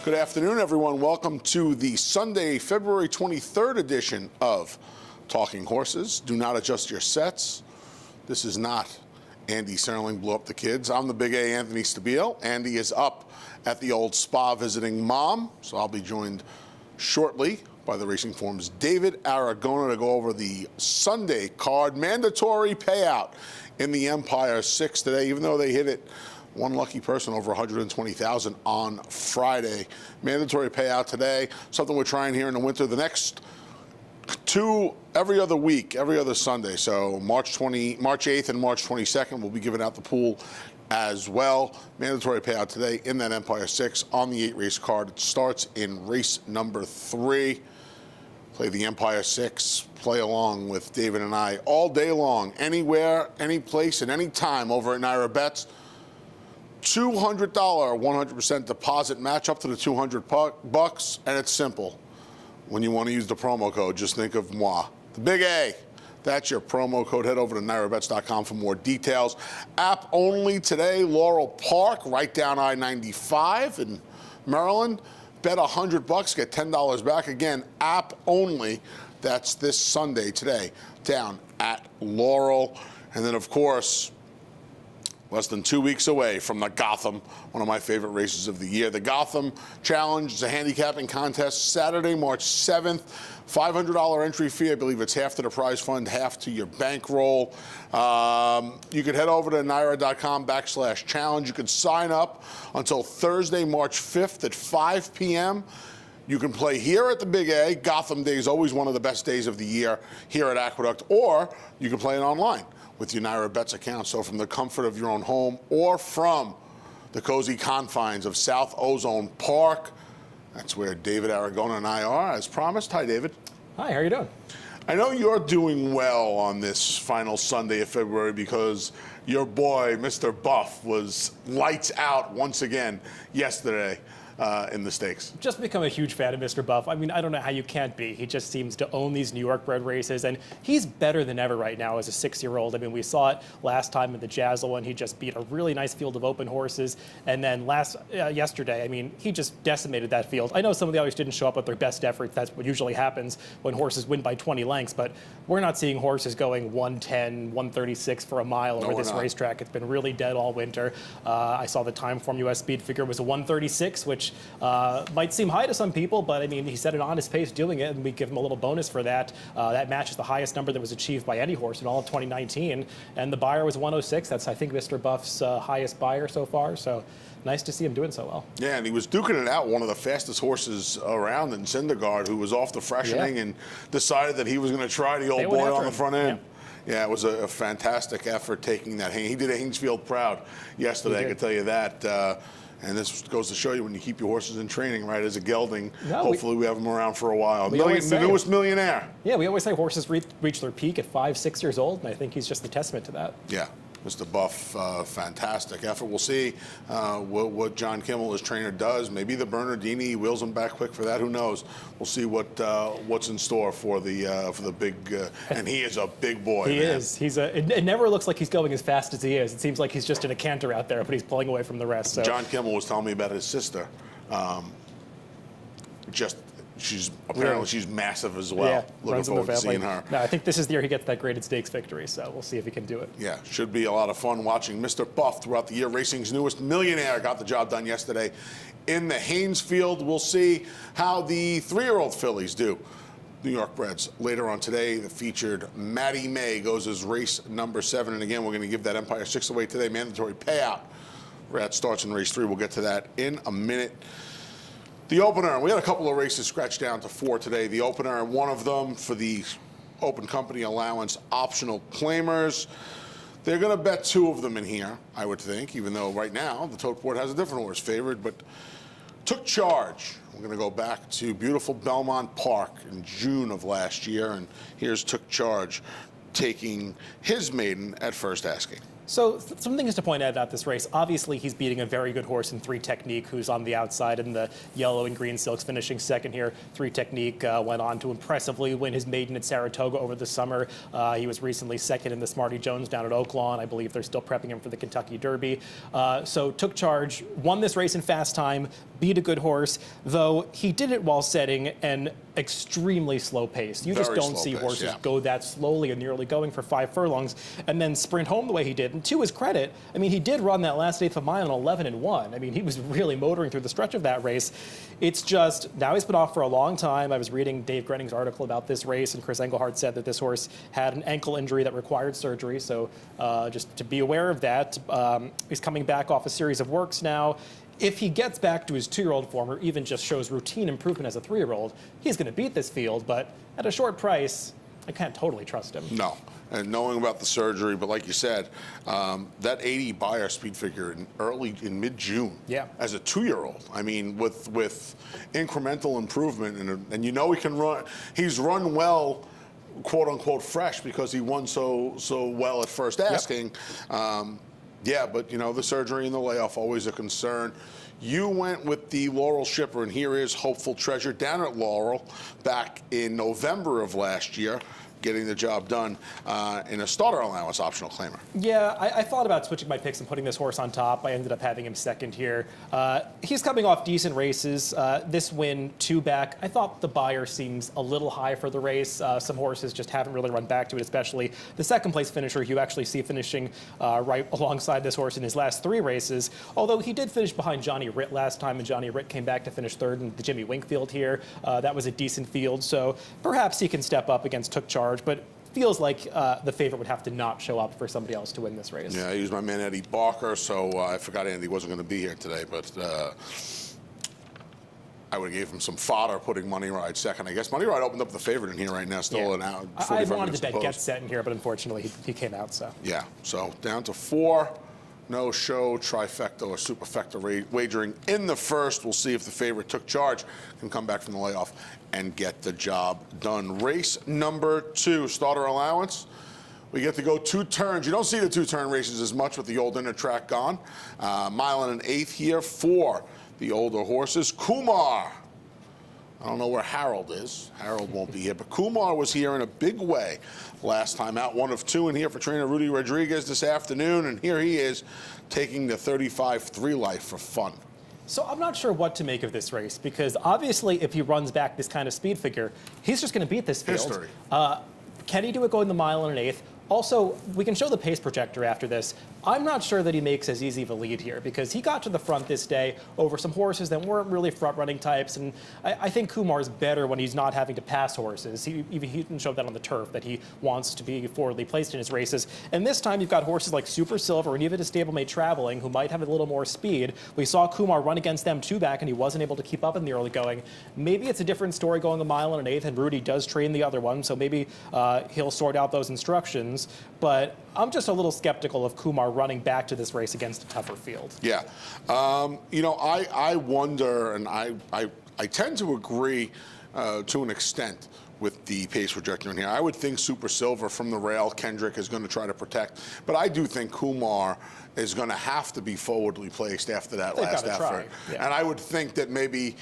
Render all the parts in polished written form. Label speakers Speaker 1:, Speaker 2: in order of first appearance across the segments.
Speaker 1: Good afternoon, everyone. Welcome to the Sunday, February 23rd edition of Talking Horses. Do not adjust your sets. This is not Andy Serling blew up the kids. I'm the Big A, Anthony Stabile. Andy is up at the old spa visiting mom, so I'll be joined shortly by the Racing Form's David Aragona to go over the Sunday card. Mandatory payout in the Empire 6 today, even though they hit it. One lucky person over 120,000 on Friday. Mandatory payout today. Something we're trying here in the winter. The next two every other week, every other Sunday. So March 8th and March 22nd, we'll be giving out the pool as well. Mandatory payout today in that Empire 6 on the 8-race card. It starts in race number 3. Play the Empire 6. Play along with David and I all day long, anywhere, any place, and any time over at Naira Bets. $200 100% deposit match up to the $200, and it's simple. When you want to use the promo code, just think of moi, the Big A. That's your promo code. Head over to nairabets.com for more details. App only today, Laurel Park, right down I-95 in Maryland. Bet $100, get $10 back. Again, app only. That's this Sunday today down at Laurel. And then, of course, less than 2 weeks away from the Gotham, one of my favorite races of the year. The Gotham Challenge is a handicapping contest Saturday, March 7th. $500 entry fee. I believe it's half to the prize fund, half to your bankroll. You can head over to naira.com/challenge. You can sign up until Thursday, March 5th at 5 p.m. You can play here at the Big A. Gotham Day is always one of the best days of the year here at Aqueduct. Or you can play it online with your Naira Bets account. So from the comfort of your own home or from the cozy confines of South Ozone Park, that's where David Aragona and I are, as promised. Hi, David.
Speaker 2: Hi, how are you doing?
Speaker 1: I know you're doing well on this final Sunday of February because your boy, Mr. Buff, was lights out once again yesterday in the stakes.
Speaker 2: Just become a huge fan of Mr. Buff. I mean, I don't know how you can't be. He just seems to own these New York bred races, and he's better than ever right now as a 6-year-old. I mean, we saw it last time in the Jazzle when he just beat a really nice field of open horses, and then yesterday, I mean, he just decimated that field. I know some of the others didn't show up at their best efforts. That's what usually happens when horses win by 20 lengths, but we're not seeing horses going 110, 136 for a mile over this racetrack. It's been really dead all winter. I saw the Timeform US speed figure was a 136, which might seem high to some people, but I mean, he set an honest pace doing it, and we give him a little bonus for that. That matches the highest number that was achieved by any horse in all of 2019, and the buyer was 106. That's, I think, Mr. Buff's highest buyer so far, so nice to see him doing so well. Yeah,
Speaker 1: and he was duking it out, one of the fastest horses around in Syndergaard, who was off the freshening and decided that he was going to try the old boy on the front end. Yeah, it was a fantastic effort taking that. He did a Haynesfield proud yesterday, I can tell you that. And this goes to show you when you keep your horses in training, right, as a gelding, hopefully we have them around for a while. The newest millionaire.
Speaker 2: Yeah, we always say horses reach their peak at 5, 6 years old, and I think he's just the testament to that.
Speaker 1: Yeah. Mr. Buff, fantastic effort. We'll see what John Kimmel, his trainer, does. Maybe the Bernardini wheels him back quick for that. Who knows? We'll see what's in store for the big. And he is a big boy.
Speaker 2: He is. It never looks like he's going as fast as he is. It seems like he's just in a canter out there, but he's pulling away from the rest. So.
Speaker 1: John Kimmel was telling me about his sister. She's massive as well.
Speaker 2: Yeah,
Speaker 1: looking forward to seeing her.
Speaker 2: No, I think this is the year he gets that graded stakes victory, so we'll see if he can do it.
Speaker 1: Yeah, should be a lot of fun watching Mr. Buff throughout the year. Racing's newest millionaire got the job done yesterday in the Haynesfield. We'll see how the 3-year-old fillies do. New York breds later on today. The featured Maddie May goes as race number 7, and again, we're going to give that Empire 6 away today. Mandatory payout. That starts in race 3. We'll get to that in a minute. The opener, we had a couple of races scratched down to 4 today. The opener, and one of them for the Open Company Allowance optional claimers. They're going to bet 2 of them in here, I would think, even though right now the tote board has a different horse favored, but Took Charge. We're going to go back to beautiful Belmont Park in June of last year, and here's Took Charge taking his maiden at first asking.
Speaker 2: So some things to point out about this race. Obviously, he's beating a very good horse in 3 Technique, who's on the outside in the yellow and green silks, finishing second here. 3 Technique went on to impressively win his maiden at Saratoga over the summer. He was recently second in the Smarty Jones down at Oaklawn. I believe they're still prepping him for the Kentucky Derby. So took charge, won this race in fast time, beat a good horse, though he did it while setting an extremely slow pace. You just don't see horses go that slowly and nearly going for 5 furlongs and then sprint home the way he did. And to his credit, I mean, he did run that last eighth of a mile in 11-1. I mean, he was really motoring through the stretch of that race. It's just, now he's been off for a long time. I was reading Dave Grenning's article about this race, and Chris Engelhardt said that this horse had an ankle injury that required surgery. So just to be aware of that. He's coming back off a series of works now. If he gets back to his 2-year-old form or even just shows routine improvement as a 3-year-old, he's going to beat this field. But at a short price, I can't totally trust him.
Speaker 1: No. And knowing about the surgery, but like you said, that 80 Beyer speed figure in mid-June as a 2-year-old. I mean, with incremental improvement, and you know he can run. He's run well, quote unquote, fresh because he won so well at first asking. Yeah, but you know, the surgery and the layoff, always a concern. You went with the Laurel Shipper, and here is Hopeful Treasure down at Laurel back in November of last year, getting the job done in a starter allowance optional claimer.
Speaker 2: Yeah, I thought about switching my picks and putting this horse on top. I ended up having him second here. He's coming off decent races. This win, 2 back. I thought the Beyer seems a little high for the race. Some horses just haven't really run back to it, especially the second place finisher you actually see finishing right alongside this horse in his last 3 races. Although he did finish behind Johnny Ritt last time, and Johnny Ritt came back to finish 3rd in the Jimmy Winkfield here. That was a decent field, so perhaps he can step up against Took Charge. But feels like the favorite would have to not show up for somebody else to win this race.
Speaker 1: Yeah, I used my man Eddie Barker, so I forgot Andy wasn't going to be here today, but I would have gave him some fodder putting Money Ride second. I guess Money Ride opened up the favorite in here right now, still an hour.
Speaker 2: I wanted to bet Get Set in here, but unfortunately he came out. So
Speaker 1: yeah, so down to 4. No show, trifecta, or superfecta wagering in the first. We'll see if the favorite Took Charge can come back from the layoff and get the job done. Race number 2, starter allowance. We get to go 2 turns. You don't see the 2-turn races as much with the old inner track gone. Mile and an eighth here for the older horses. Kumar. I don't know where Harold is. Harold won't be here, but Kumar was here in a big way last time out. 1 of 2 in here for trainer Rudy Rodriguez this afternoon, and here he is taking the 35-3 life for fun.
Speaker 2: So I'm not sure what to make of this race, because obviously if he runs back this kind of speed figure, he's just going to beat this field.
Speaker 1: History.
Speaker 2: Can he do it going the mile and an eighth? Also, we can show the pace projector after this. I'm not sure that he makes as easy of a lead here, because he got to the front this day over some horses that weren't really front-running types, and I think Kumar's better when he's not having to pass horses. He even showed that on the turf, that he wants to be forwardly placed in his races. And this time you've got horses like Super Silver and even his stablemate Traveling, who might have a little more speed. We saw Kumar run against them 2 back, and he wasn't able to keep up in the early going. Maybe it's a different story going a mile and an eighth, and Rudy does train the other one, so maybe he'll sort out those instructions. But I'm just a little skeptical of Kumar running back to this race against a tougher field.
Speaker 1: Yeah. You know, I wonder, and I tend to agree to an extent with the pace projector in here. I would think Super Silver from the rail, Kendrick is going to try to protect. But I do think Kumar is going to have to be forwardly placed after that last effort. Yeah. And I would think that maybe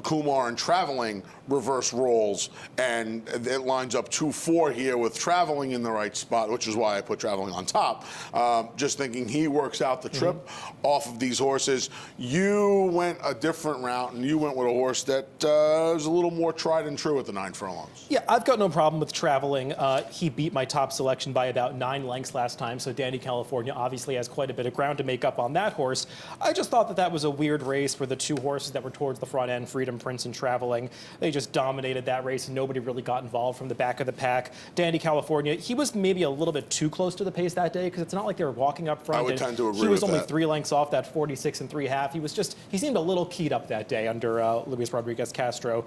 Speaker 1: Kumar and Traveling reverse roles, and it lines up 2-4 here with Traveling in the right spot, which is why I put Traveling on top. Just thinking he works out the trip off of these horses. You went a different route, and you went with a horse that is a little more tried and true at the 9 furlongs.
Speaker 2: Yeah, I've got no problem with Traveling. He beat my top selection by about 9 lengths last time, so Dandy California obviously has quite a bit of ground to make up on that horse. I just thought that that was a weird race for the 2 horses that were towards the front end, Freedom Prince and Traveling. They just dominated that race, and nobody really got involved from the back of the pack. Dandy California, he was maybe a little bit too close to the pace that day, because it's not like they were walking up front.
Speaker 1: I would tend to agree with that.
Speaker 2: He was only 3 lengths off that 46 3/2. He seemed a little keyed up that day under Luis Rodriguez Castro.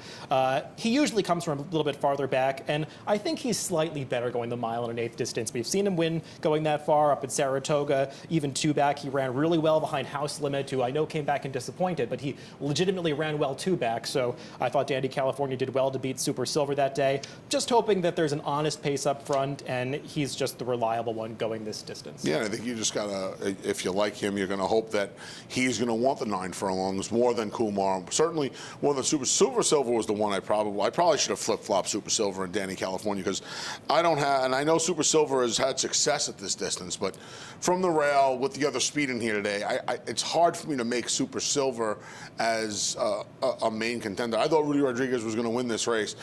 Speaker 2: He usually comes from a little bit farther back, and I think he's slightly better going the mile and an eighth distance. We've seen him win going that far up at Saratoga. even two back. He ran really well behind House Limit, who I know came back and disappointed, but he legitimately ran well two back. So I thought Dandy California did well to beat Super Silver that day. Just hoping that there's an honest pace up front, and he's just the reliable one going this distance.
Speaker 1: Yeah, I think you just gotta, if you like him, you're gonna hope that he's gonna want the 9 furlongs more than Kumar. Certainly more than Super Silver was the one I probably should have flip-flopped Super Silver and Danny California, because I don't have, and I know Super Silver has had success at this distance, but from the rail with the other speed in here today, it's hard for me to make Super Silver as a main contender. I thought Rudy Rodriguez was going to win this race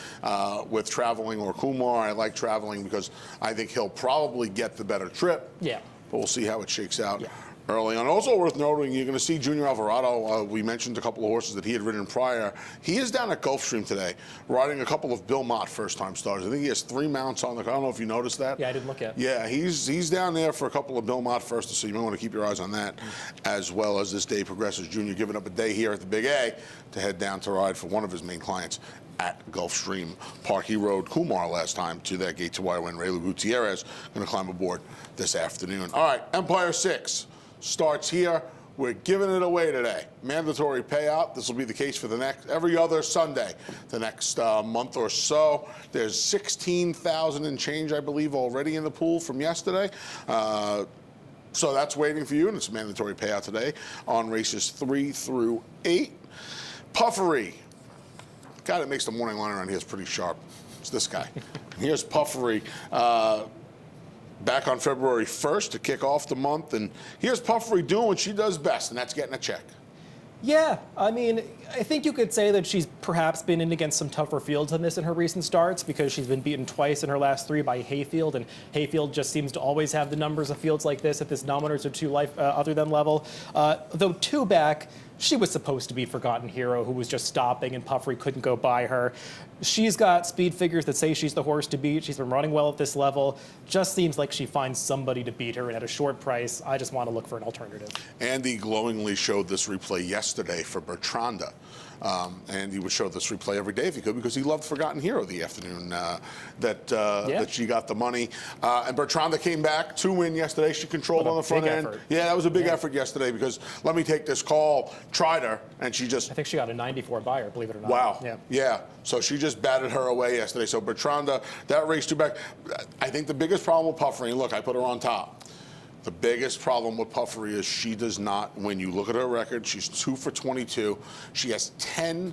Speaker 1: with Traveling or Kumar. I like Traveling because I think he'll probably get the better trip.
Speaker 2: Yeah.
Speaker 1: But we'll see how it shakes out.
Speaker 2: Yeah.
Speaker 1: Early on. Also worth noting, you're going to see Junior Alvarado. We mentioned a couple of horses that he had ridden prior. He is down at Gulfstream today, riding a couple of Bill Mott first-time starters. I think he has 3 mounts on the. I don't know if you noticed that.
Speaker 2: Yeah, I didn't look at.
Speaker 1: Yeah, he's down there for a couple of Bill Mott firsts, so you might want to keep your eyes on that, as well as this day progresses. Junior giving up a day here at the Big A to head down to ride for one of his main clients at Gulfstream Park. He rode Kumar last time to that gate to wire when Raylu Gutierrez going to climb aboard this afternoon. All right, Empire 6. Starts here. We're giving it away today. Mandatory payout. This will be the case for the next every other Sunday, the next month or so. There's 16,000 and change, I believe, already in the pool from yesterday. So that's waiting for you, and it's a mandatory payout today on races 3 through 8. Puffery. Guy that makes the morning line around here is pretty sharp. It's this guy. Here's Puffery. Back on February 1st to kick off the month. And here's Puffery doing what she does best, and that's getting a check.
Speaker 2: Yeah, I mean, I think you could say that she's perhaps been in against some tougher fields than this in her recent starts, because she's been beaten twice in her last 3 by Hayfield, and Hayfield just seems to always have the numbers of fields like this at this nominators or 2 other than level. Though 2 back, she was supposed to be Forgotten Hero, who was just stopping, and Puffery couldn't go by her. She's got speed figures that say she's the horse to beat. She's been running well at this level. Just seems like she finds somebody to beat her, and at a short price, I just want to look for an alternative.
Speaker 1: Andy glowingly showed this replay yesterday for Bertranda. And he would show this replay every day if he could, because he loved Forgotten Hero the afternoon that she got the money. And Bertranda came back to win yesterday. She controlled on the front end.
Speaker 2: Effort.
Speaker 1: Yeah, that was a big effort yesterday, because let me take this call, tried her, and she just...
Speaker 2: I think she got a 94 buyer, believe it or not.
Speaker 1: Wow. Yeah. So she just batted her away yesterday. So Bertranda, that race 2 back. I think the biggest problem with Puffery, and look, I put her on top. The biggest problem with Puffery is she does not, when you look at her record, she's 2 for 22. She has 12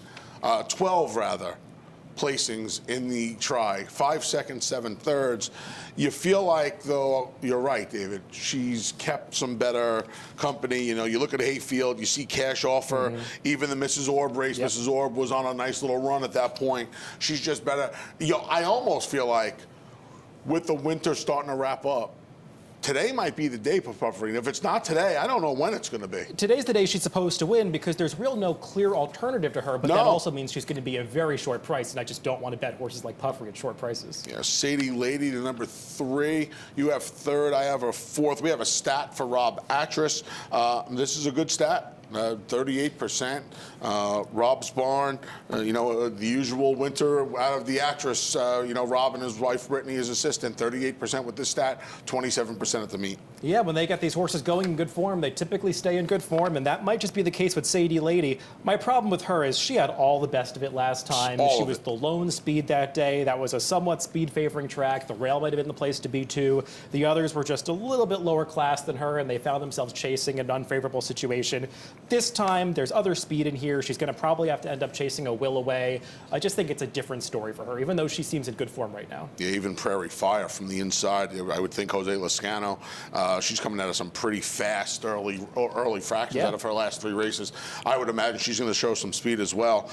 Speaker 1: placings in the try, 5 seconds, 7 thirds. You feel like, though, you're right, David, she's kept some better company. You know, you look at Hayfield, you see Cash Offer, even the Mrs. Orb race. Yep. Mrs. Orb was on a nice little run at that point. She's just better. I almost feel like with the winter starting to wrap up, today might be the day for Puffery. And if it's not today, I don't know when it's going to be. Today's
Speaker 2: the day she's supposed to win, because there's no clear alternative to her, but that also means she's going to be a very short price, and I just don't want to bet horses like Puffery at short prices. Yeah,
Speaker 1: Sadie Lady to number 3. You have 3rd. I have a 4th. We have a stat for Rob Actress. This is a good stat. 38%. Rob's barn, the usual winter out of the Actress, Rob and his wife Brittany, his assistant, 38% with this stat, 27% at the meet.
Speaker 2: Yeah, when they get these horses going in good form, they typically stay in good form, and that might just be the case with Sadie Lady. My problem with her is she had all the best of it last time. She was the lone speed that day. That was a somewhat speed-favoring track. The rail might have been the place to be, too. The others were just a little bit lower class than her, and they found themselves chasing an unfavorable situation. This time, there's other speed in here. She's going to probably have to end up chasing a Will Away. I just think it's a different story for her, even though she seems in good form right now.
Speaker 1: Yeah, even Prairie Fire from the inside. I would think Jose Lascano. She's coming out of some pretty fast early fractions out of her last 3 races. I would imagine she's going to show some speed as well.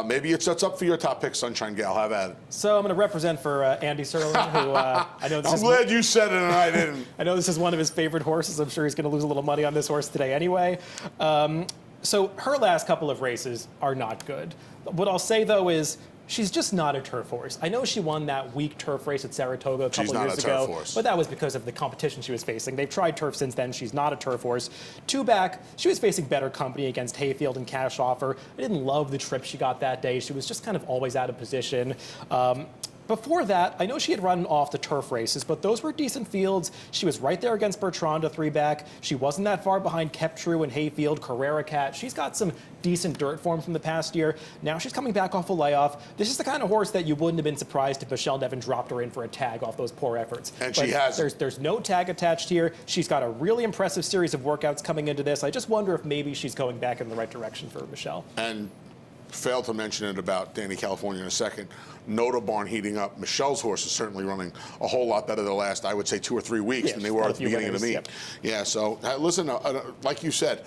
Speaker 1: Maybe it sets up for your top pick, Sunshine Gal. Have at it.
Speaker 2: So I'm going to represent for Andy Serling, who I know this
Speaker 1: I'm glad you said it and I didn't.
Speaker 2: I know this is one of his favorite horses. I'm sure he's going to lose a little money on this horse today anyway. So her last couple of races are not good. What I'll say, though, is she's just not a turf horse. I know she won that weak turf race at Saratoga a couple years ago, but that was because of the competition she was facing. They've tried turf since then. She's not a turf horse. 2 back, she was facing better company against Hayfield and Cash Offer. I didn't love the trip she got that day. She was just kind of always out of position. before that, I know she had run off the turf races, but those were decent fields. She was right there against Bertranda, 3-back. She wasn't that far behind Keptrue and Hayfield, Carrera Cat. She's got some decent dirt form from the past year. Now she's coming back off a layoff. This is the kind of horse that you wouldn't have been surprised if Michelle Nevin dropped her in for a tag off those poor efforts.
Speaker 1: And
Speaker 2: but
Speaker 1: she has.
Speaker 2: There's no tag attached here. She's got a really impressive series of workouts coming into this. I just wonder if maybe she's going back in the right direction for Michelle.
Speaker 1: And failed to mention it about Danny California in a second. Nota Barn heating up. Michelle's horse is certainly running a whole lot better the last, I would say, 2 or 3 weeks than they were at the beginning of the meet.
Speaker 2: Yep.
Speaker 1: Yeah, so listen, like you said,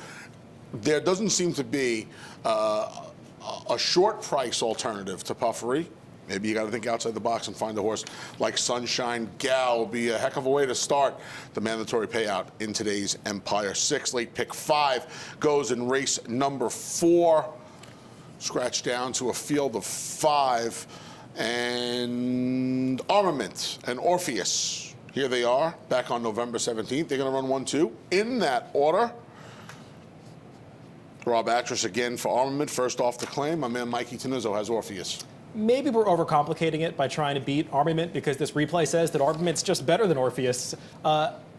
Speaker 1: there doesn't seem to be a short price alternative to Puffery. Maybe you got to think outside the box and find a horse like Sunshine Gal. Will be a heck of a way to start the mandatory payout in today's Empire 6. Late pick 5 goes in race number 4. Scratch down to a field of 5. And Armament and Orpheus. Here they are, back on November 17th. They're going to run 1-2 in that order. Rob Atras again for Armament, first off the claim. My man Mikey Tenizzo has Orpheus.
Speaker 2: Maybe we're overcomplicating it by trying to beat Armament because this replay says that Armament's just better than Orpheus.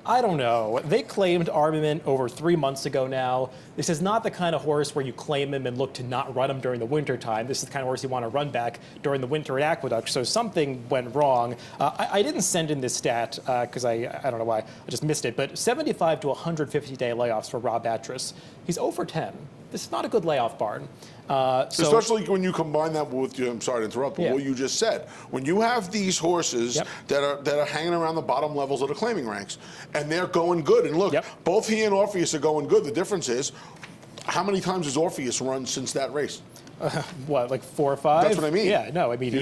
Speaker 2: I don't know. They claimed Armament over 3 months ago now. This is not the kind of horse where you claim him and look to not run him during the winter time. This is the kind of horse you want to run back during the winter at Aqueduct. So something went wrong. I didn't send in this stat because I don't know why. I just missed it. But 75 to 150-day layoffs for Rob Atras. He's 0 for 10. This is not a good layoff barn.
Speaker 1: Especially when you combine that with, I'm sorry to interrupt, but what you just said. When you have these horses that are hanging around the bottom levels of the claiming ranks, and they're going good, and look, both he and Orpheus are going good. The difference is, how many times has Orpheus run since that race?
Speaker 2: What, like 4 or 5?
Speaker 1: That's what I mean.
Speaker 2: Yeah, no, I mean,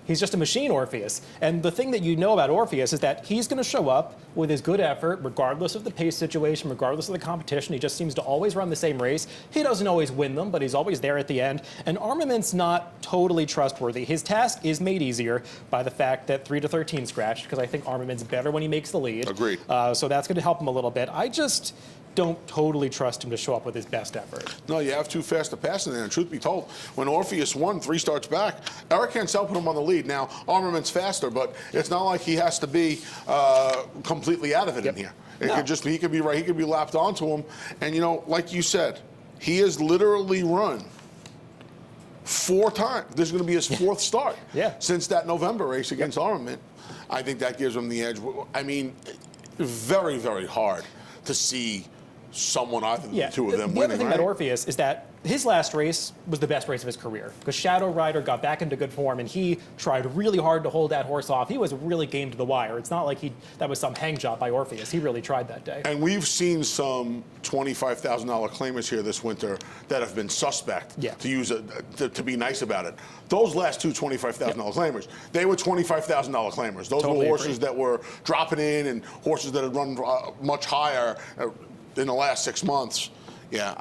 Speaker 2: he's just a machine, Orpheus. And the thing that you know about Orpheus is that he's going to show up with his good effort, regardless of the pace situation, regardless of the competition. He just seems to always run the same race. He doesn't always win them, but he's always there at the end. And Armament's not totally trustworthy. His task is made easier by the fact that 3 to 13 scratched, because I think Armament's better when he makes the lead.
Speaker 1: Agreed.
Speaker 2: So that's going to help him a little bit. I just don't totally trust him to show up with his best effort.
Speaker 1: No, you have too fast a pass in there. And truth be told, when Orpheus won 3 starts back, Eric Cancel put him on the lead. Now, Armament's faster, but it's not like he has to be completely out of it in here. It could just, he could be right, he could be lapped onto him. And, you know, like you said, he has literally run 4 times. This is going to be his 4th start since that November race against Armament. I think that gives him the edge. I mean, very, very hard to see someone either the 2 of them winning.
Speaker 2: The other thing about Orpheus is that his last race was the best race of his career because Shadow Rider got back into good form and he tried really hard to hold that horse off. He was really game to the wire. It's not like that was some hang job by Orpheus. He really tried that day.
Speaker 1: And we've seen some $25,000 claimers here this winter that have been suspect, to use to be nice about it. Those last 2 $25,000 claimers, they were $25,000 claimers. Those were horses that were dropping in and horses that had run much higher in the last 6 months. Yeah,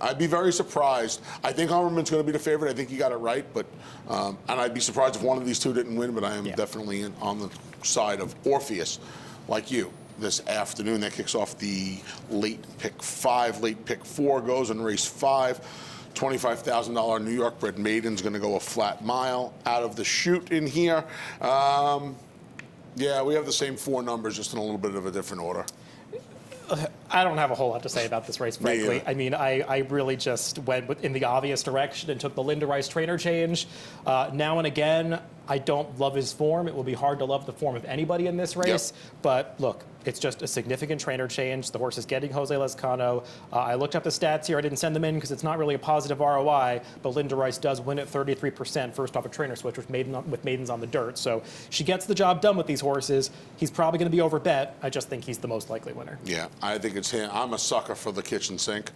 Speaker 1: I'd be very surprised. I think Armament's going to be the favorite. I think you got it right, but and I'd be surprised if one of these 2 didn't win. But I am definitely on the side of Orpheus, like you. This afternoon, that kicks off the late pick 5. Late pick 4 goes in race 5. $25,000 New York bred maiden's going to go a flat mile out of the chute in here. Yeah, we have the same 4 numbers, just in a little bit of a different order.
Speaker 2: I don't have a whole lot to say about this race, frankly. I mean, I really just went in the obvious direction and took the Linda Rice trainer change. Now and again, I don't love his form. It will be hard to love the form of anybody in this race. But look, it's just a significant trainer change. The horse is getting Jose Lezcano. I looked up the stats here. I didn't send them in because it's not really a positive ROI, but Linda Rice does win at 33% first off a trainer switch with maidens on the dirt. So she gets the job done with these horses. He's probably going to be overbet. I just think he's the most likely winner.
Speaker 1: Yeah, I think it's him. I'm a sucker for the kitchen sink.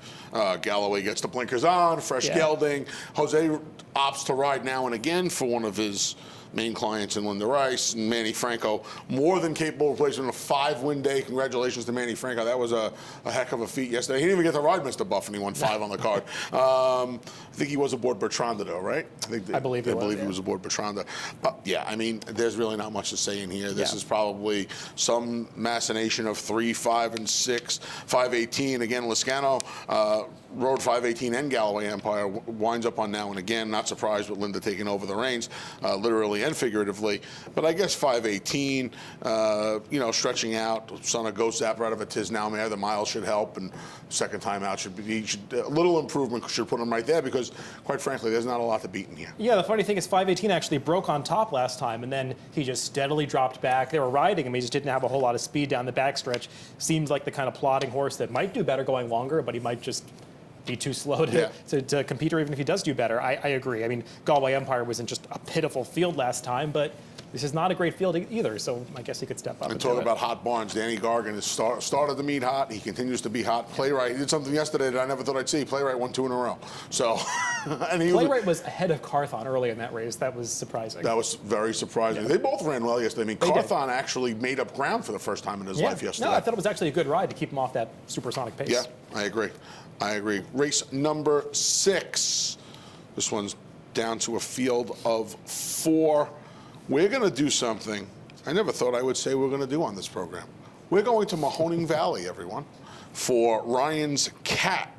Speaker 1: Galloway gets the blinkers on, fresh gelding. Jose opts to ride now and again for one of his main clients in Linda Rice, and Manny Franco, more than capable of placing a 5-win day. Congratulations to Manny Franco. That was a heck of a feat yesterday. He didn't even get to ride Mr. Buff, and he won 5 on the card. I think he was aboard Bertranda, though, right?
Speaker 2: I believe he
Speaker 1: was aboard Bertranda. But yeah, I mean, there's really not much to say in here. This is probably some machination of 3, 5, and 6. 518 again. Lezcano rode 518 and Galloway Empire winds up on now and again. Not surprised with Linda taking over the reins, literally and figuratively. But I guess 5:18, stretching out, son of Ghost Zapper out of a Tiz now mare. The miles should help, and second time out a little improvement should put him right there because, quite frankly, there's not a lot to beat in here.
Speaker 2: Yeah, the funny thing is 5:18 actually broke on top last time, and then he just steadily dropped back. They were riding him. He just didn't have a whole lot of speed down the backstretch. Seems like the kind of plodding horse that might do better going longer, but he might just be too slow to compete, or even if he does do better. I agree. I mean, Galway Empire was in just a pitiful field last time, but this is not a great field either, so I guess he could step up.
Speaker 1: And talk about hot barns. Danny Gargan has started the meet hot. He continues to be hot. Playwright, he did something yesterday that I never thought I'd see. Playwright won 2 in a row. So,
Speaker 2: Playwright was ahead of Carthon early in that race. That was surprising.
Speaker 1: That was very surprising. Yeah. They both ran well yesterday. I mean, Carthon actually made up ground for the first time in his life yesterday.
Speaker 2: No, I thought it was actually a good ride to keep him off that supersonic pace.
Speaker 1: Yeah, I agree. Race number 6. This one's down to a field of 4. We're going to do something I never thought I would say we're going to do on this program. We're going to Mahoning Valley, everyone, for Ryan's Cat.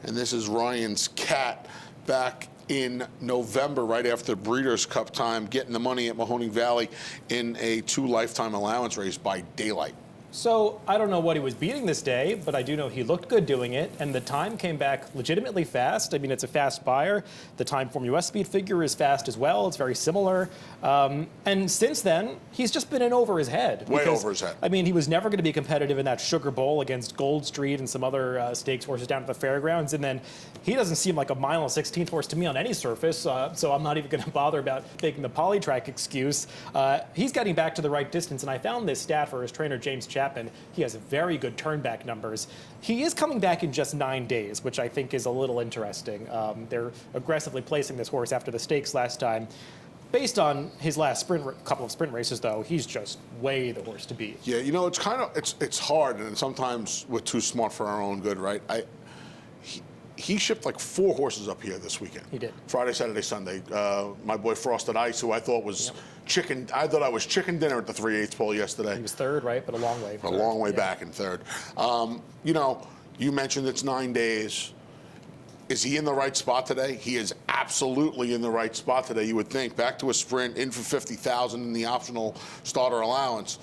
Speaker 1: And this is Ryan's Cat back in November, right after Breeders' Cup time, getting the money at Mahoning Valley in a 2 lifetime allowance race by daylight.
Speaker 2: So I don't know what he was beating this day, but I do know he looked good doing it, and the time came back legitimately fast. I mean, it's a fast buyer. The Timeform US speed figure is fast as well. It's very similar. And since then, he's just been in over his head.
Speaker 1: Way over his head.
Speaker 2: I mean, he was never going to be competitive in that Sugar Bowl against Gold Street and some other stakes horses down at the fairgrounds. And then he doesn't seem like a 1.16 horse to me on any surface, so I'm not even going to bother about taking the polytrack excuse. He's getting back to the right distance, and I found this stat for his trainer, James Chapman. He has very good turnback numbers. He is coming back in just 9 days, which I think is a little interesting. They're aggressively placing this horse after the stakes last time. Based on his last couple of sprint races, though, he's just way the horse to beat.
Speaker 1: Yeah, it's hard, and sometimes we're too smart for our own good, right? He shipped like 4 horses up here this weekend.
Speaker 2: He did.
Speaker 1: Friday, Saturday, Sunday. My boy Frosted Ice, who I thought was chicken. I thought I was chicken dinner at the 3/8 pole yesterday.
Speaker 2: He was third, right? But a long way.
Speaker 1: A long way back in third. You mentioned it's 9 days. Is he in the right spot today? He is absolutely in the right spot today, you would think. Back to a sprint, in for 50,000 in the optional starter allowance.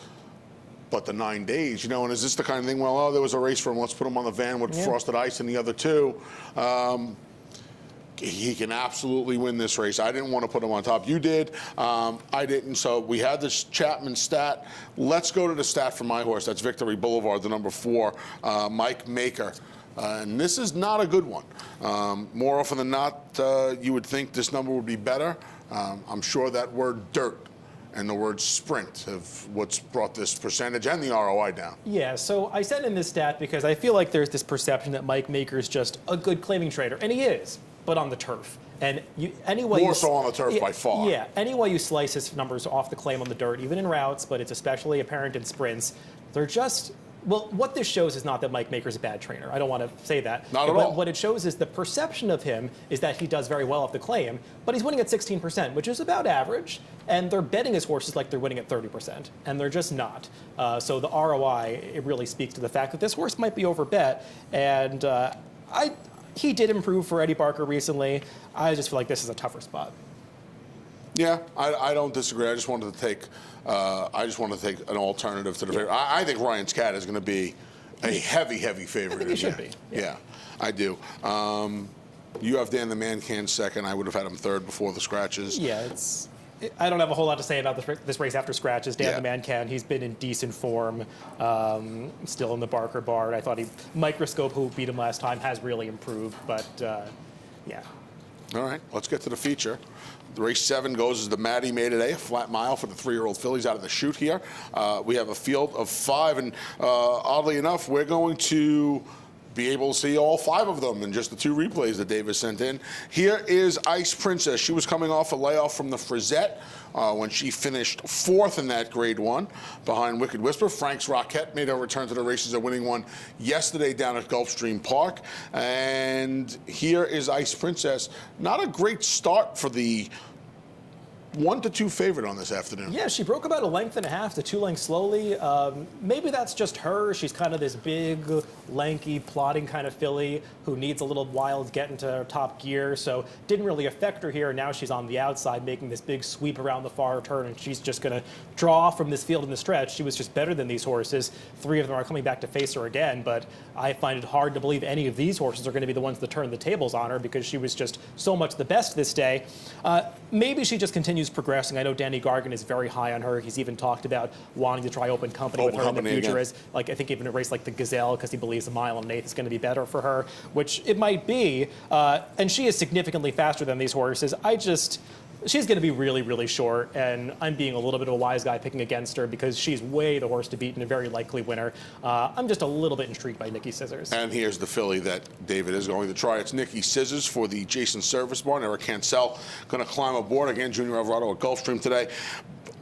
Speaker 1: But the 9 days, and is this the kind of thing, there was a race for him, let's put him on the van with Frosted Ice and the other 2. He can absolutely win this race. I didn't want to put him on top. You did. I didn't. So we had this Chapman stat. Let's go to the stat for my horse. That's Victory Boulevard, the number 4, Mike Maker. And this is not a good one. More often than not, you would think this number would be better. I'm sure that word dirt and the word sprint have what's brought this percentage and the ROI down.
Speaker 2: Yeah, so I sent in this stat because I feel like there's this perception that Mike Maker's just a good claiming trader, and he is, but on the turf. And
Speaker 1: more so on the turf by far.
Speaker 2: Yeah, any way you slice his numbers off the claim on the dirt, even in routes, but it's especially apparent in sprints, they're just... Well, what this shows is not that Mike Maker's a bad trainer. I don't want to say that.
Speaker 1: Not at all.
Speaker 2: What it shows is the perception of him is that he does very well off the claim, but he's winning at 16%, which is about average, and they're betting his horses like they're winning at 30%, and they're just not. So the ROI, it really speaks to the fact that this horse might be overbet, and he did improve for Eddie Barker recently. I just feel like this is a tougher spot.
Speaker 1: Yeah, I don't disagree. I just wanted to take an alternative to the favorite. I think Ryan's Cat is going to be a heavy favorite.
Speaker 2: I think he should be.
Speaker 1: Yeah, I do. You have Dan the Man Can second. I would have had him third before the scratches.
Speaker 2: Yeah, I don't have a whole lot to say about this race after scratches. Dan the Man Can, he's been in decent form, still in the Barker Bard. I thought Microscope, who beat him last time, has really improved, but yeah.
Speaker 1: All right, let's get to the feature. The race 7 goes as the Maddie May today, a flat mile for the 3-year-old fillies out of the chute here. We have a field of 5, and oddly enough, we're going to be able to see all 5 of them in just the 2 replays that Davis sent in. Here is Ice Princess. She was coming off a layoff from the Frisette when she finished 4th in that Grade 1 behind Wicked Whisper. Frank's Rocket made her return to the races, a winning one yesterday down at Gulfstream Park. And here is Ice Princess. Not a great start for the 1 to 2 favorite on this afternoon.
Speaker 2: Yeah, she broke about a length and a half to 2 lengths slowly. Maybe that's just her. She's kind of this big, lanky, plodding kind of filly who needs a little while to get into top gear, so didn't really affect her here. Now she's on the outside making this big sweep around the far turn, and she's just going to draw from this field in the stretch. She was just better than these horses. 3 of them are coming back to face her again, but I find it hard to believe any of these horses are going to be the ones that turn the tables on her because she was just so much the best this day. Maybe she just continues progressing. I know Danny Gargan is very high on her. He's even talked about wanting to try Open Company with her in the future. As, like, I think even a race like the Gazelle, because he believes a 1.1 miles is going to be better for her, which it might be. And she is significantly faster than these horses. She's going to be really, really short, and I'm being a little bit of a wise guy picking against her because she's way the horse to beat and a very likely winner. I'm just a little bit intrigued by Nikki Scissors.
Speaker 1: And here's the filly that David is going to try. It's Nikki Scissors for the Jason Service Barn. Eric Cancel going to climb aboard. Again, Junior Alvarado at Gulfstream today.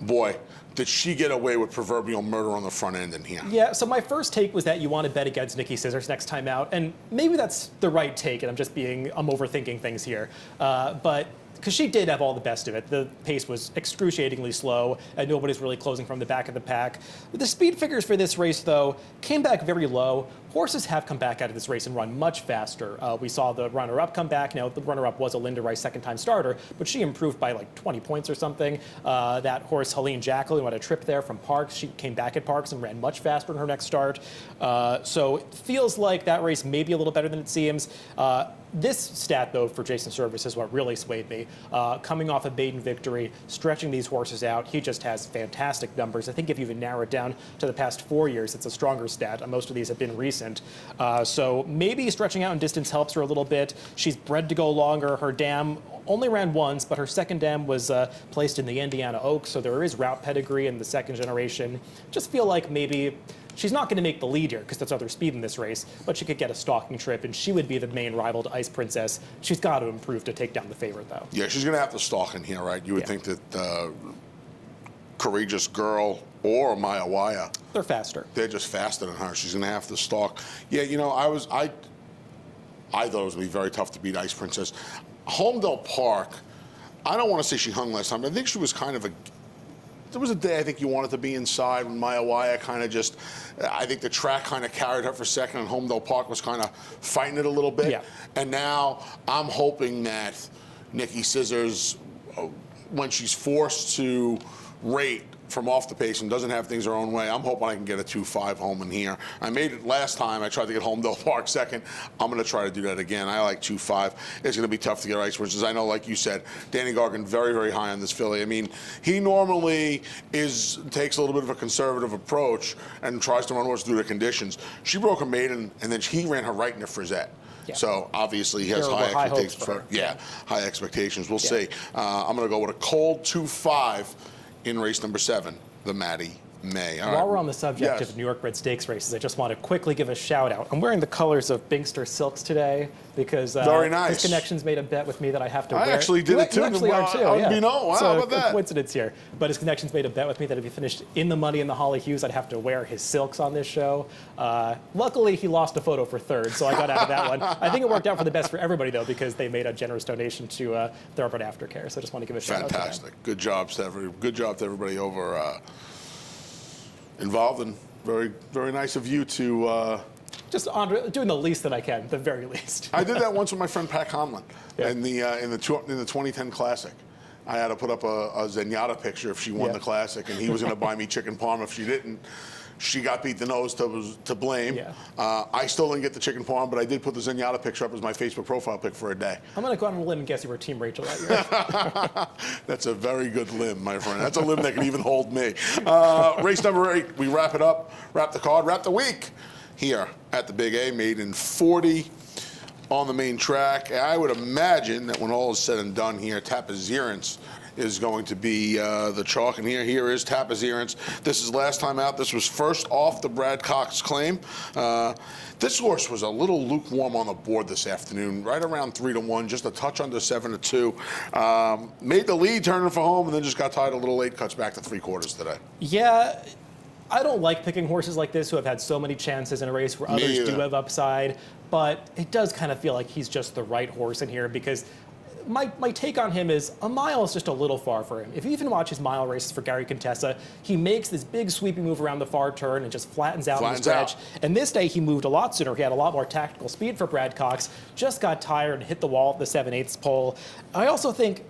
Speaker 1: Boy, did she get away with proverbial murder on the front end in here.
Speaker 2: Yeah, so my first take was that you want to bet against Nikki Scissors next time out, and maybe that's the right take, and I'm overthinking things here. But because she did have all the best of it. The pace was excruciatingly slow, and nobody's really closing from the back of the pack. The speed figures for this race, though, came back very low. Horses have come back out of this race and run much faster. We saw the runner-up come back. Now, the runner-up was a Linda Rice second-time starter, but she improved by like 20 points or something. That horse, Helene Jacqueline, had a trip there from Parks. She came back at Parks and ran much faster in her next start. So it feels like that race may be a little better than it seems. This stat, though, for Jason Service is what really swayed me. Coming off a maiden victory, stretching these horses out, he just has fantastic numbers. I think if you even narrow it down to the past 4 years, it's a stronger stat. Most of these have been recent. So maybe stretching out in distance helps her a little bit. She's bred to go longer. Her dam only ran once, but her second dam was placed in the Indiana Oaks, so there is route pedigree in the second generation. Just feel like maybe she's not going to make the lead here because that's other speed in this race, but she could get a stalking trip, and she would be the main rival to Ice Princess. She's got to improve to take down the favorite, though.
Speaker 1: Yeah, she's going to have to stalk in here, right? You would think that Courageous Girl or Maya Waya,
Speaker 2: they're faster.
Speaker 1: They're just faster than her. She's going to have to stalk. Yeah, you know, I thought it was going to be very tough to beat Ice Princess. Homedale Park, I don't want to say she hung last time, but I think she was kind of there was a day I think you wanted to be inside when Maya Waya kind of just, I think the track kind of carried her for second, and Homedale Park was kind of fighting it a little bit.
Speaker 2: Yeah.
Speaker 1: And now I'm hoping that Nikki Scissors, when she's forced to rate from off the pace and doesn't have things her own way, I'm hoping I can get a 2-5 home in here. I made it last time. I tried to get Homedale Park second. I'm going to try to do that again. I like 2-5. It's going to be tough to get Ice Princess. I know, like you said, Danny Gargan very, very high on this filly. I mean, he normally takes a little bit of a conservative approach and tries to run horses through the conditions. She broke a maiden, and then he ran her right into Frisette. Yeah. So obviously he has high expectations. High expectations. We'll see. I'm going to go with a cold 2-5 in race number 7, the Maddie May.
Speaker 2: While we're on the subject of New York bred stakes races, I just want to quickly give a shout out. I'm wearing the colors of Binkster Silks today because
Speaker 1: very nice.
Speaker 2: His connections made a bet with me that I have to wear.
Speaker 1: I actually did it too.
Speaker 2: You actually are too.
Speaker 1: Yeah. Wow,
Speaker 2: so
Speaker 1: how about that?
Speaker 2: Coincidence here. But his connections made a bet with me that if he finished in the money in the Holly Hughes, I'd have to wear his silks on this show. Luckily, he lost a photo for third, so I got out of that one. I think it worked out for the best for everybody, though, because they made a generous donation to Thoroughbred Aftercare. So I just want to give a shout out to them.
Speaker 1: Fantastic. Good job to everybody over involved, and very, very nice of you to
Speaker 2: just doing the least that I can, the very least.
Speaker 1: I did that once with my friend Pat Conlon in the 2010 Classic. I had to put up a Zenyatta picture if she won the Classic, and he was going to buy me chicken parm if she didn't. She got beat the nose to blame.
Speaker 2: Yeah.
Speaker 1: I still didn't get the chicken parm, but I did put the Zenyatta picture up as my Facebook profile pic for a day.
Speaker 2: I'm going to go out on a limb and guess you were Team Rachel that year.
Speaker 1: That's a very good limb, my friend. That's a limb that can even hold me. Race number 8, we wrap it up, wrap the card, wrap the week here at the Big A, made in 40 on the main track. I would imagine that when all is said and done here, Tapazirance is going to be the chalk, and here is Tapazirance. This is last time out. This was first off the Brad Cox claim. This horse was a little lukewarm on the board this afternoon, right around 3-1, just a touch under 7-2. Made the lead, turning for home, and then just got tied a little late, cuts back to 3/4 today.
Speaker 2: Yeah. I don't like picking horses like this who have had so many chances in a race where others do have upside, but it does kind of feel like he's just the right horse in here because my take on him is a mile is just a little far for him. If you even watch his mile races for Gary Contessa, he makes this big sweeping move around the far turn and just flattens out in the stretch. And this day he moved a lot sooner. He had a lot more tactical speed for Brad Cox. Just got tired and hit the wall at the 7/8 pole. I also think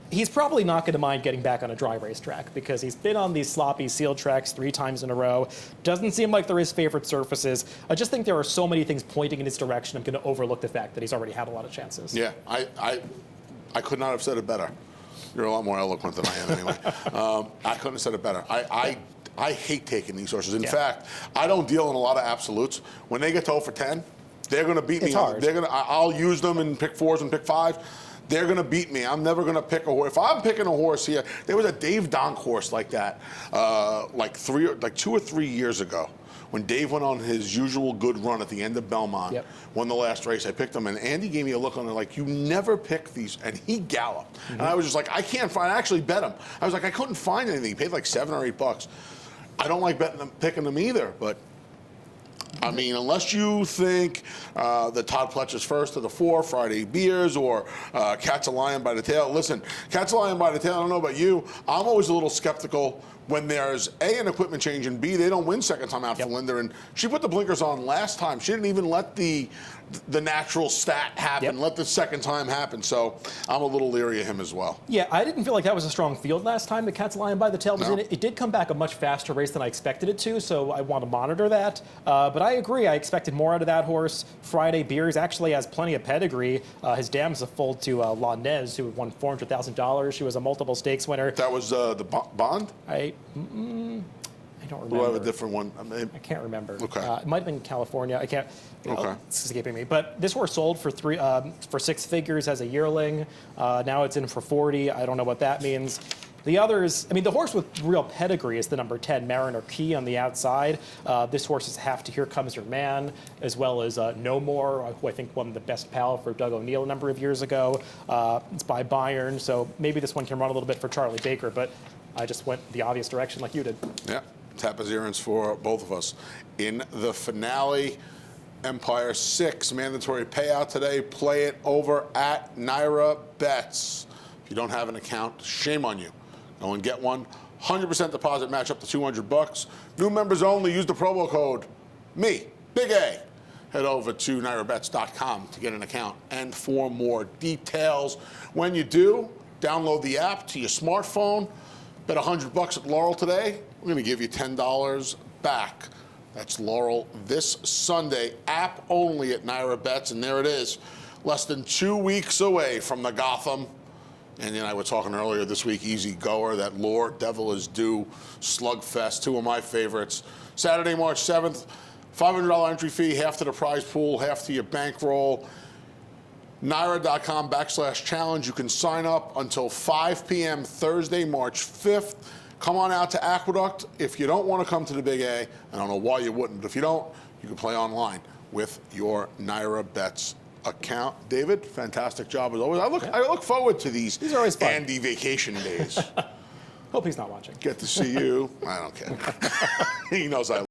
Speaker 2: he's probably not going to mind getting back on a dry racetrack because he's been on these sloppy sealed tracks 3 times in a row. Doesn't seem like they're his favorite surfaces. I just think there are so many things pointing in his direction. I'm going to overlook the fact that he's already had a lot of chances.
Speaker 1: Yeah, I could not have said it better. You're a lot more eloquent than I am anyway. I couldn't have said it better. I hate taking these horses. In fact, I don't deal in a lot of absolutes. When they get to 0 for 10, they're going to beat me.
Speaker 2: It's hard.
Speaker 1: I'll use them in pick 4s and pick 5s. They're going to beat me. I'm never going to pick a horse. If I'm picking a horse here, there was a Dave Donk horse like that, like 2 or 3 years ago, when Dave went on his usual good run at the end of Belmont, won the last race. I picked him, and Andy gave me a look on it like, you never pick these, and he galloped. And I was just like, I can't find. I actually bet him. I was like, I couldn't find anything. He paid like $7 or $8. I don't like picking them either, but. I mean, unless you think that Todd Pletcher's first to the 4, Friday Beers, or Catch a Lion by the Tail. Listen, Catch a Lion by the Tail, I don't know about you, I'm always a little skeptical when there's A, an equipment change, and B, they don't win second time out for Linda. And she put the blinkers on last time. She didn't even let the natural stat happen, let the second time happen. So I'm a little leery of him as well.
Speaker 2: Yeah, I didn't feel like that was a strong field last time. The Cat's Lion by the Tail was in it. It did come back a much faster race than I expected it to, so I want to monitor that. But I agree. I expected more out of that horse. Friday Beers actually has plenty of pedigree. His dam is a foal to La Nez, who won $400,000. She was a multiple stakes winner.
Speaker 1: That was the Bond?
Speaker 2: I don't remember.
Speaker 1: We'll have a different one.
Speaker 2: I can't remember.
Speaker 1: Okay.
Speaker 2: It might have been California. I can't.
Speaker 1: Okay.
Speaker 2: It's escaping me. But this horse sold for 6 figures as a yearling. Now it's in for 40. I don't know what that means. The others, I mean, the horse with real pedigree is the number 10, Mariner Key on the outside. This horse is half to Here Comes Your Man, as well as No More, who I think won the best pal for Doug O'Neill a number of years ago. It's by Bayern, so maybe this one can run a little bit for Charlie Baker, but I just went the obvious direction like you did.
Speaker 1: Yeah, Tapazirans for both of us. In the finale, Empire 6, mandatory payout today. Play it over at Naira Bets. If you don't have an account, shame on you. Go and get one. 100% deposit match up to $200. New members only. Use the promo code me, Big A. Head over to nairabets.com to get an account and for more details. When you do, download the app to your smartphone. Bet $100 at Laurel today. We're going to give you $10 back. That's Laurel this Sunday. App only at Naira Bets, and there it is. Less than 2 weeks away from the Gotham. Andy and I were talking earlier this week, Easy Goer, that Lore Devil is Due Slugfest, 2 of my favorites. Saturday, March 7th, $500 entry fee, half to the prize pool, half to your bankroll. Naira.com/challenge. You can sign up until 5 p.m. Thursday, March 5th. Come on out to Aqueduct. If you don't want to come to the Big A, I don't know why you wouldn't. If you don't, you can play online with your Naira Bets account. David, fantastic job as always. I look forward to these
Speaker 2: are always fun.
Speaker 1: Andy vacation days.
Speaker 2: Hope he's not watching.
Speaker 1: Get to see you. I don't care. He knows I